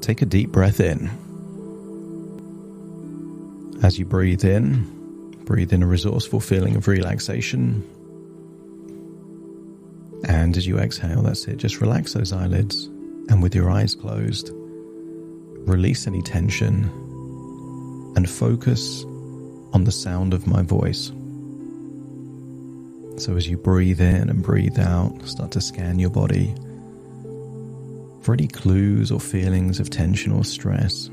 Take a deep breath in. As you breathe in a resourceful feeling of relaxation. And as you exhale, that's it, just relax those eyelids, and with your eyes closed, release any tension and focus on the sound of my voice. So as you breathe in and breathe out, start to scan your body for any clues or feelings of tension or stress.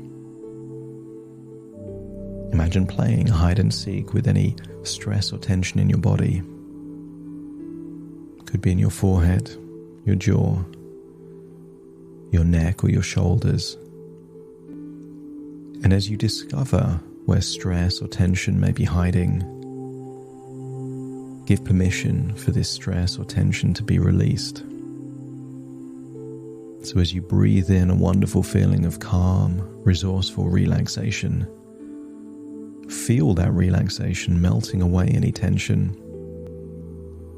Imagine playing hide and seek with any stress or tension in your body. Could be in your forehead, your jaw, your neck or your shoulders. And as you discover where stress or tension may be hiding, give permission for this stress or tension to be released. So as you breathe in a wonderful feeling of calm, resourceful relaxation, feel that relaxation melting away any tension,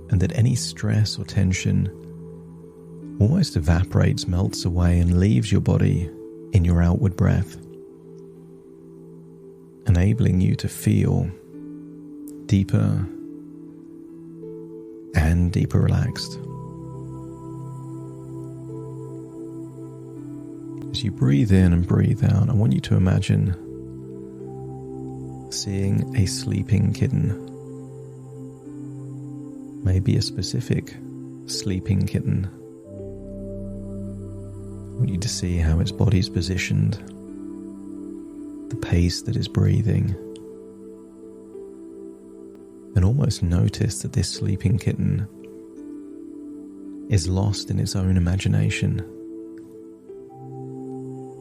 and that any stress or tension almost evaporates, melts away, and leaves your body in your outward breath, enabling you to feel deeper and deeper relaxed. As you breathe in and breathe out, I want you to imagine seeing a sleeping kitten. Maybe a specific sleeping kitten. I want you to see how its body's positioned, the pace that is breathing, and almost notice that this sleeping kitten is lost in its own imagination.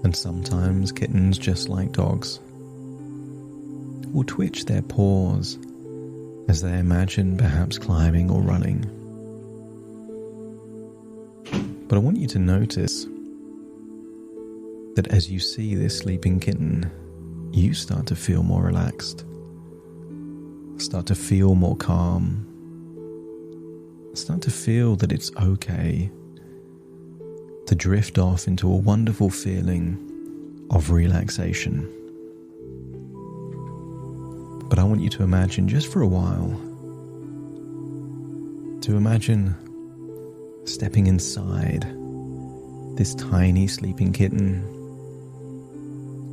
And sometimes kittens, just like dogs, will twitch their paws as they imagine perhaps climbing or running. But I want you to notice that as you see this sleeping kitten, you start to feel more relaxed, start to feel more calm, start to feel that it's okay to drift off into a wonderful feeling of relaxation. But I want you to imagine, just for a while, to imagine stepping inside this tiny sleeping kitten,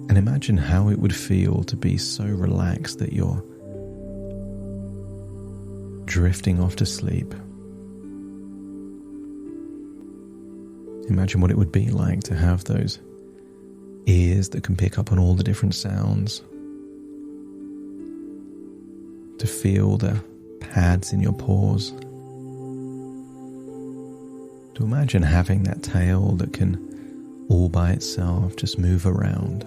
and imagine how it would feel to be so relaxed that you're drifting off to sleep. Imagine what it would be like to have those ears that can pick up on all the different sounds, to feel the pads in your paws, to imagine having that tail that can all by itself just move around.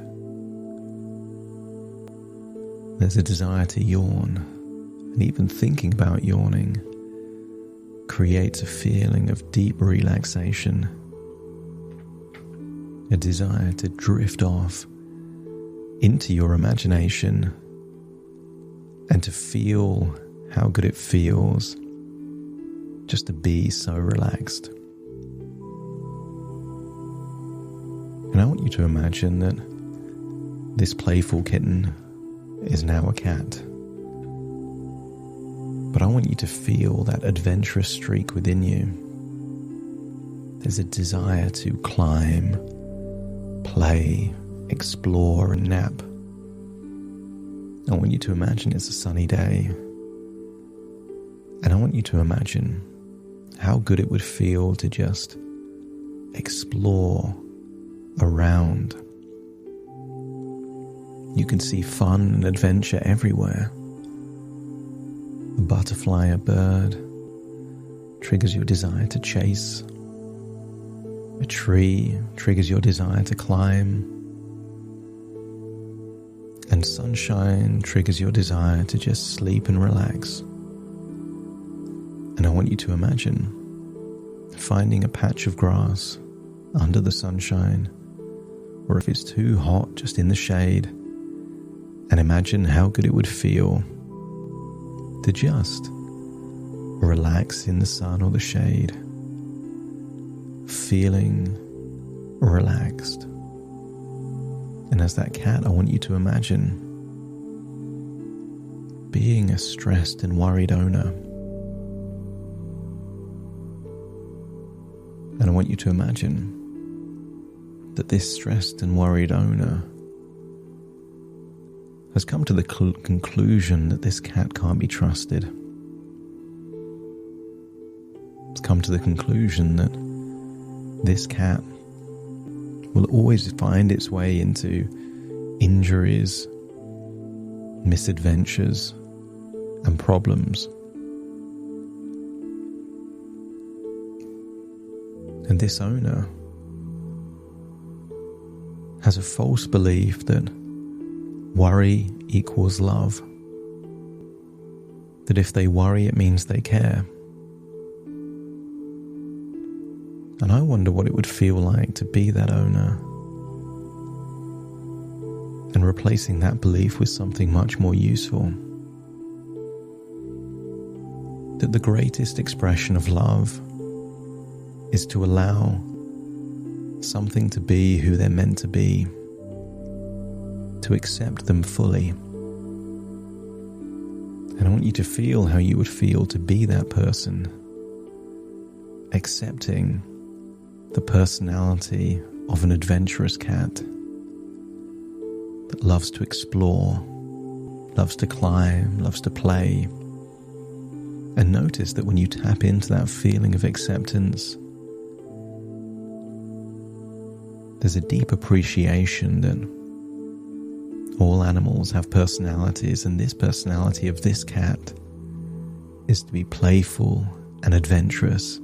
There's a desire to yawn, and even thinking about yawning creates a feeling of deep relaxation, a desire to drift off into your imagination and to feel how good it feels just to be so relaxed. And I want you to imagine that this playful kitten is now a cat. But I want you to feel that adventurous streak within you. There's a desire to climb, play, explore, and nap. I want you to imagine it's a sunny day. And I want you to imagine how good it would feel to just explore around. You can see fun and adventure everywhere. A butterfly, a bird, triggers your desire to chase. A tree triggers your desire to climb. And sunshine triggers your desire to just sleep and relax. And I want you to imagine finding a patch of grass under the sunshine, or if it's too hot, just in the shade, and imagine how good it would feel to just relax in the sun or the shade, feeling relaxed. And as that cat, I want you to imagine being a stressed and worried owner. And I want you to imagine that this stressed and worried owner has come to the conclusion that this cat can't be trusted. It's come to the conclusion that this cat will always find its way into injuries, misadventures, and problems. And this owner has a false belief that worry equals love. That if they worry, it means they care. And I wonder what it would feel like to be that owner and replacing that belief with something much more useful. That the greatest expression of love is to allow something to be who they're meant to be, to accept them fully. And I want you to feel how you would feel to be that person, accepting the personality of an adventurous cat that loves to explore, loves to climb, loves to play. And notice that when you tap into that feeling of acceptance, there's a deep appreciation that all animals have personalities, and this personality of this cat is to be playful and adventurous,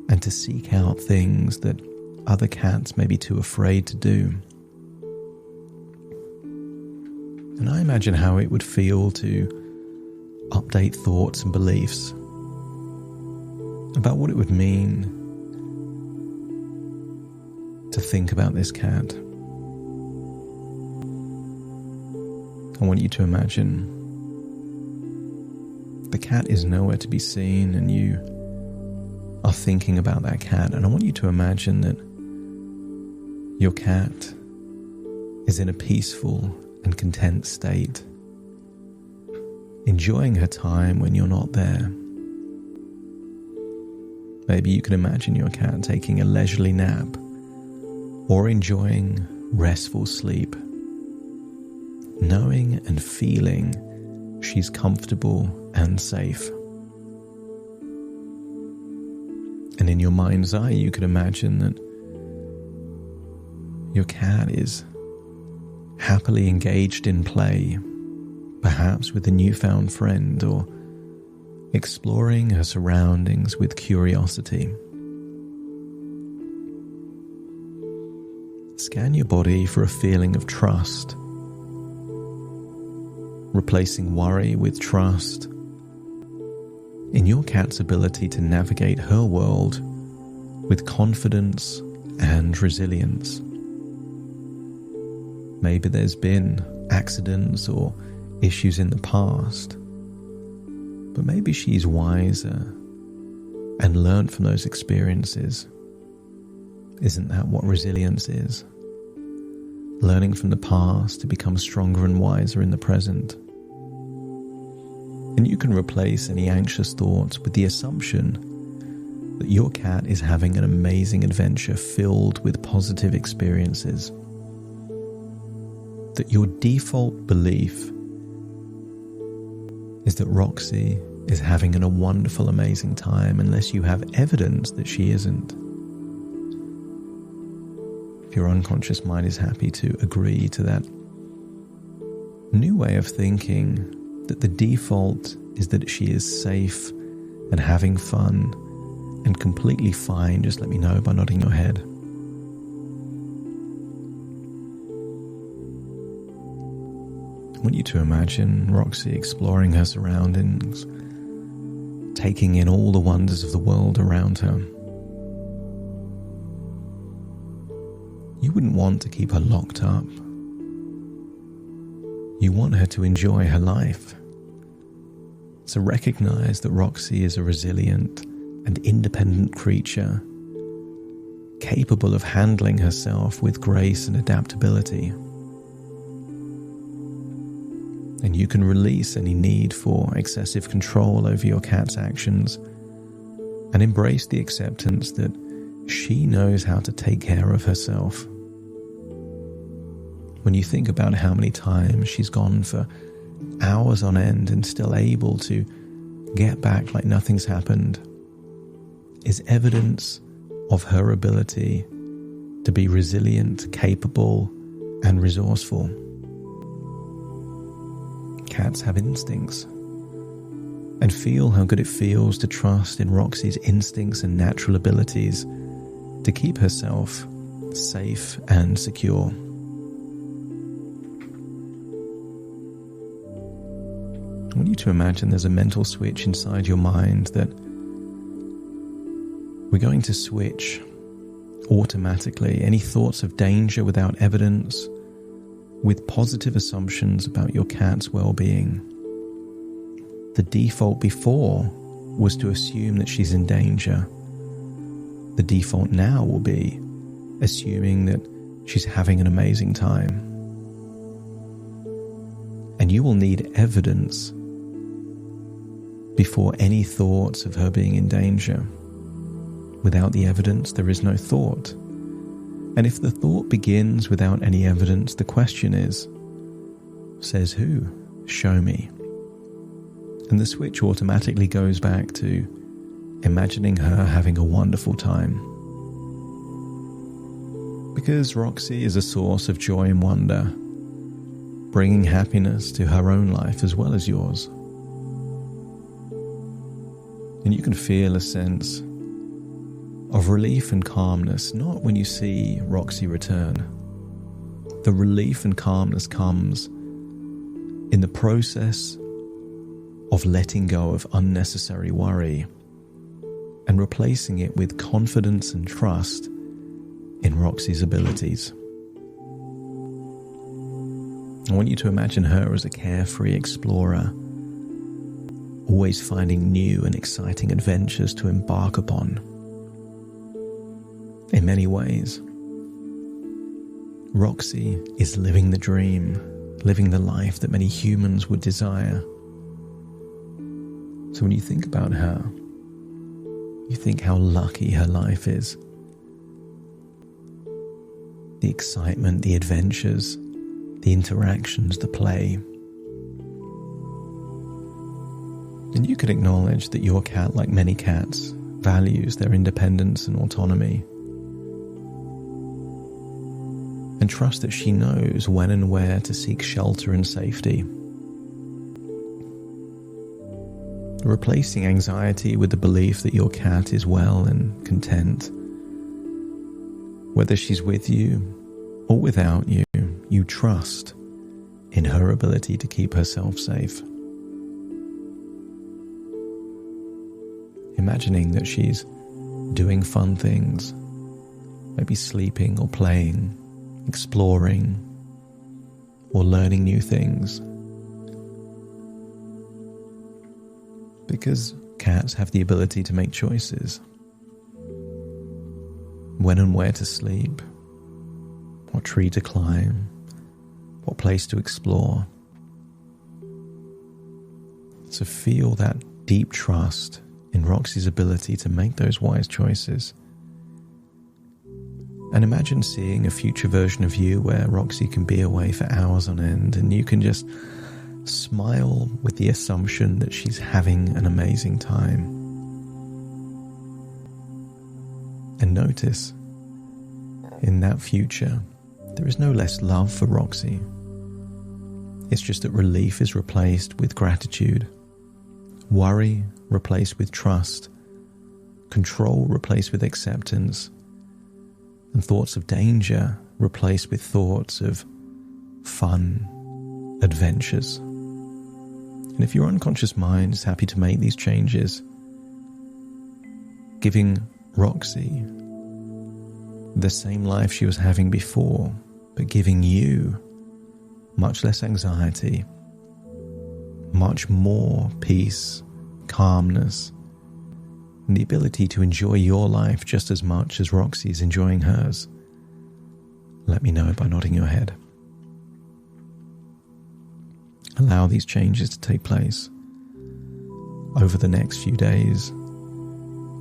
and to seek out things that other cats may be too afraid to do. And I imagine how it would feel to update thoughts and beliefs about what it would mean to think about this cat. I want you to imagine the cat is nowhere to be seen, and you are thinking about that cat. And I want you to imagine that your cat is in a peaceful and content state, enjoying her time when you're not there. Maybe you can imagine your cat taking a leisurely nap or enjoying restful sleep, knowing and feeling she's comfortable and safe. And in your mind's eye, you can imagine that your cat is happily engaged in play, perhaps with a newfound friend, or exploring her surroundings with curiosity. Scan your body for a feeling of trust, replacing worry with trust in your cat's ability to navigate her world with confidence and resilience. Maybe there's been accidents or issues in the past, but maybe she's wiser and learned from those experiences. Isn't that what resilience is? Learning from the past to become stronger and wiser in the present. And you can replace any anxious thoughts with the assumption that your cat is having an amazing adventure filled with positive experiences. That your default belief is that Roxy is having a wonderful, amazing time unless you have evidence that she isn't. If your unconscious mind is happy to agree to that new way of thinking, that the default is that she is safe and having fun and completely fine, just let me know by nodding your head. I want you to imagine Roxy exploring her surroundings, taking in all the wonders of the world around her. You wouldn't want to keep her locked up. You want her to enjoy her life. So recognize that Roxy is a resilient and independent creature capable of handling herself with grace and adaptability. And you can release any need for excessive control over your cat's actions and embrace the acceptance that she knows how to take care of herself. When you think about how many times she's gone for hours on end and still able to get back like nothing's happened, is evidence of her ability to be resilient, capable, and resourceful. Cats have instincts, and feel how good it feels to trust in Roxy's instincts and natural abilities to keep herself safe and secure. I want you to imagine there's a mental switch inside your mind that we're going to switch automatically any thoughts of danger without evidence with positive assumptions about your cat's well-being. The default before was to assume that she's in danger. The default now will be assuming that she's having an amazing time. And you will need evidence before any thoughts of her being in danger. Without the evidence, there is no thought. And if the thought begins without any evidence, the question is, says who? Show me. And the switch automatically goes back to imagining her having a wonderful time. Because Roxy is a source of joy and wonder, bringing happiness to her own life as well as yours. And you can feel a sense of relief and calmness, not when you see Roxy return. The relief and calmness comes in the process of letting go of unnecessary worry and replacing it with confidence and trust in Roxy's abilities. I want you to imagine her as a carefree explorer, always finding new and exciting adventures to embark upon. In many ways, Roxy is living the dream, living the life that many humans would desire. So when you think about her, you think how lucky her life is. The excitement, the adventures, the interactions, the play. And you could acknowledge that your cat, like many cats, values their independence and autonomy. And trust that she knows when and where to seek shelter and safety. Replacing anxiety with the belief that your cat is well and content. Whether she's with you or without you, you trust in her ability to keep herself safe. Imagining that she's doing fun things, maybe sleeping or playing, exploring, or learning new things. Because cats have the ability to make choices. When and where to sleep, what tree to climb, what place to explore. So feel that deep trust in Roxy's ability to make those wise choices. And imagine seeing a future version of you where Roxy can be away for hours on end and you can just smile with the assumption that she's having an amazing time. And notice, in that future, there is no less love for Roxy. It's just that relief is replaced with gratitude, worry replaced with trust, control replaced with acceptance, and thoughts of danger replaced with thoughts of fun, adventures. And if your unconscious mind is happy to make these changes, giving Roxy the same life she was having before, but giving you much less anxiety, much more peace, calmness, and the ability to enjoy your life just as much as Roxy's enjoying hers? Let me know by nodding your head. Allow these changes to take place. Over the next few days,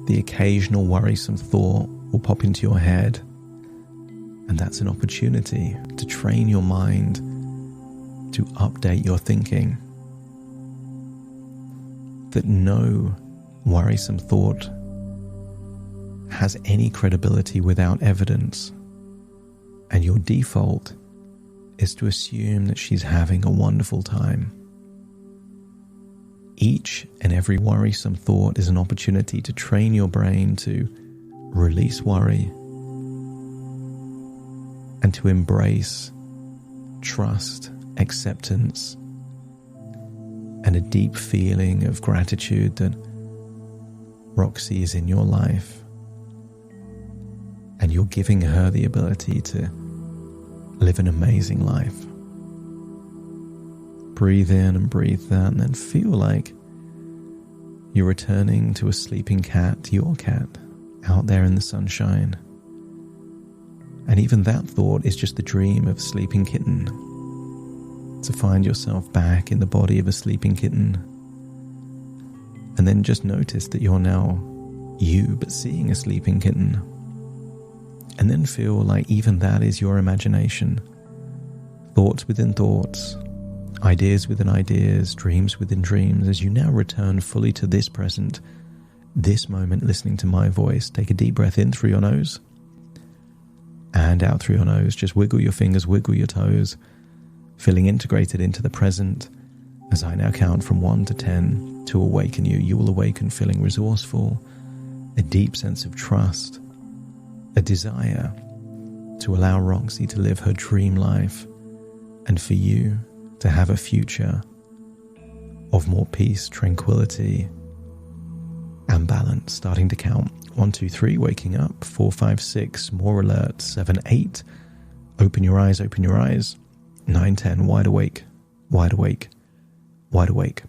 the occasional worrisome thought will pop into your head, and that's an opportunity to train your mind to update your thinking. That no worrisome thought has any credibility without evidence, and your default is to assume that she's having a wonderful time. Each and every worrisome thought is an opportunity to train your brain to release worry and to embrace trust, acceptance, and a deep feeling of gratitude that Roxy is in your life, and you're giving her the ability to live an amazing life. Breathe in and breathe out, and then feel like you're returning to a sleeping cat, your cat, out there in the sunshine. And even that thought is just the dream of a sleeping kitten. To find yourself back in the body of a sleeping kitten, and then just notice that you're now you, but seeing a sleeping kitten. And then feel like even that is your imagination. Thoughts within thoughts, ideas within ideas, dreams within dreams, as you now return fully to this present, this moment, listening to my voice. Take a deep breath in through your nose and out through your nose. Just wiggle your fingers, wiggle your toes, feeling integrated into the present. As I now count from 1 to 10 to awaken you, you will awaken feeling resourceful, a deep sense of trust, a desire to allow Roxy to live her dream life, and for you to have a future of more peace, tranquility, and balance. Starting to count. 1, 2, 3, waking up. 4, 5, 6, more alert. 7, 8, open your eyes, open your eyes. 9, 10, wide awake, wide awake, wide awake.